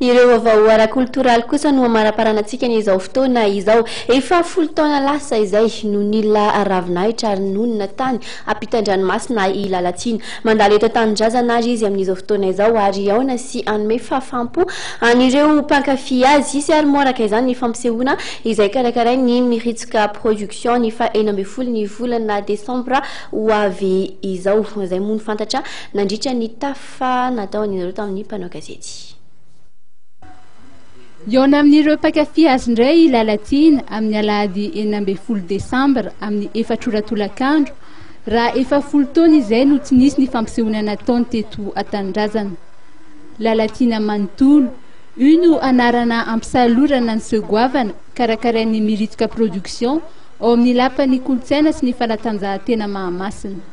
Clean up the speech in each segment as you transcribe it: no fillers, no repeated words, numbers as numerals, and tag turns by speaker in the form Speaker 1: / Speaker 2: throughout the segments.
Speaker 1: Ireo vaovao ara-kulturaly kosa no amara-paranantsika ny izao fotoana izao. Efa 10 taona lasa izay no nila ravinahitra ary nonina tany ampitan-dranomasina i Lalatsina. Mandalo eto an-tanindrazana izy amin'izao fotoana izao ary aona sy anome fahafampo an'ireo mpankafy azy. Isy ary moraka izany ny fampisehoana izay karakarainy Miritsika Production ny fa 12 ny volana Desambra ho avy izao. Izay moa ny fantatra nandritra ny tafa nataon'ireo tamin'ny mpanao gazety.
Speaker 2: Eo amin'ireo mpankafy azy indray Lalatsina amin'ny alahady 12 Desambra amin'ny 4 ora tolakandro raha 10 taona izay no tsy nisy ny fampisehoana nataony teto an-tanindrazana. Lalatsina manontolo io no anarana ampisalorana ny segoavana karakarain'ny Miritsika Production ao amin'ny lapan'ny kolotsaina sy ny fanatanjahantena Mahamasina.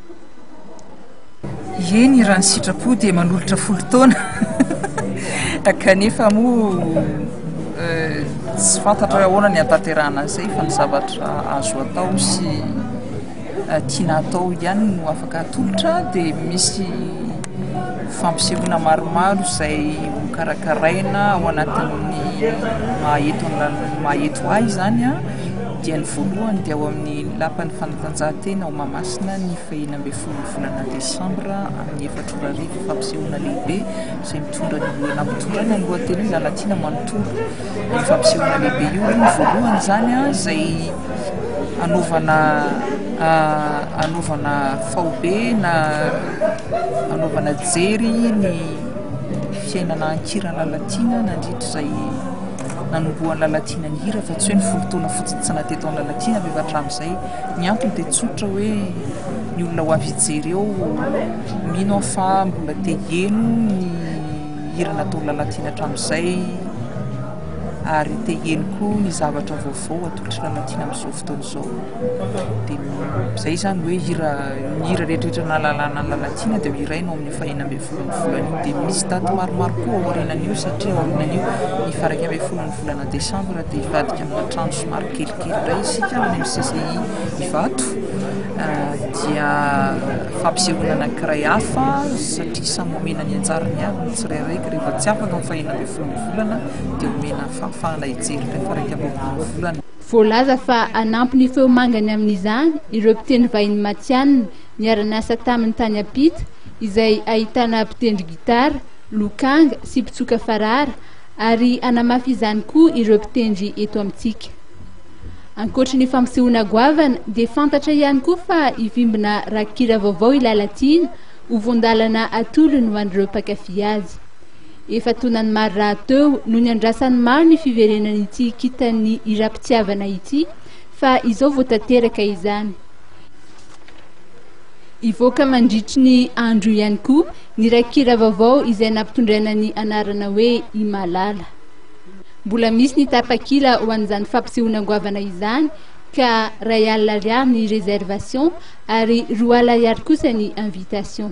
Speaker 3: Eny raha ny sitrapo dia manolotra 10 taona kanefa moa tsy fantatra ahoana ny atanterahana izay fa ny zavatra azo atao sy tiana atao ihany no afaka atolotra dia misy fampisehoana maromaro izay karakaraina ao anatin'ny maheto ahy zany a dia ny voalohany dia ao amin'ny lapan'ny fanatanjahantena ao Mahamasina ny 12 volana Desambra amin'ny 4 ora arivo fampisehoana lehibe izay mitondra ny lohateny hoe Lalatsina manontolo. Ny fampisehoana lehibe io ny voalohany zany a izay anaovana faobe na anaovana jery ny fiainana ankira Lalatsina nandritra izay nanombohan'ny Lalatsina ny hira fa tsy hoe ny 10 taona fotsiny tsy nateto amin'ny Lalatsina fa hatramin'izay ny antony dia tsotra hoe ny olona ho avy hijery eo mino fa mbola te heno ny hira nataon'ny Lalatsina hatramin'izay ary te heno koa ny zavatra vaovao atolotry Lalatsina amin'izao fotoana izao. Dia izay zany hoe ny hira rehetrarehetra nahalalana ny Lalatsina dia hiraina amin'ny 12 volana iny. Dia misy daty maromaro koa ao aorianan'io satria ao aorianan'io ny 12 volana Desambra dia hivadika amina trano somary kelikely indray isika any amin'ny CCI Ivato dia fampisehoana anankiray hafa satria samy omena ny anjarany avy ny tsirairaiky rehefa tsy afaka amin'ny 12 volana dia omena fahafahana hijery ilay 12 volana.
Speaker 2: Voalaza fa anampy ny feo mangany amin'izany ireo mpitendry vahiny matianina niara-niasa tamin'ny tany ampita izay ahitana mpitendry gitara, lokanga sy mpitsoka farara ary anamafy izany koa ireo mpitendry eto amintsika. Ankoatra ny fampisehoana goavana dia fantatra ihany koa fa hivimbina rakikira vaovao i Lalatsina ho voandalana atolony ho an'ireo mpankafy azy. Efa tonany maro raha teo no ny andrasan'ny maro ny fiverenana ity kitan'ny ira-pitiavana ity fa izao voatanteraka izany. Ivoaka mandritry ny andro ihany koa ny rakikira vaovao izay nampitondraina ny anarana hoe i Malala. Mbola misy ny tapakila ho an'izany fampisehoana goavana izany ka ray alina ariary ny réservation ary 2 alina ariary kosa ny invitation.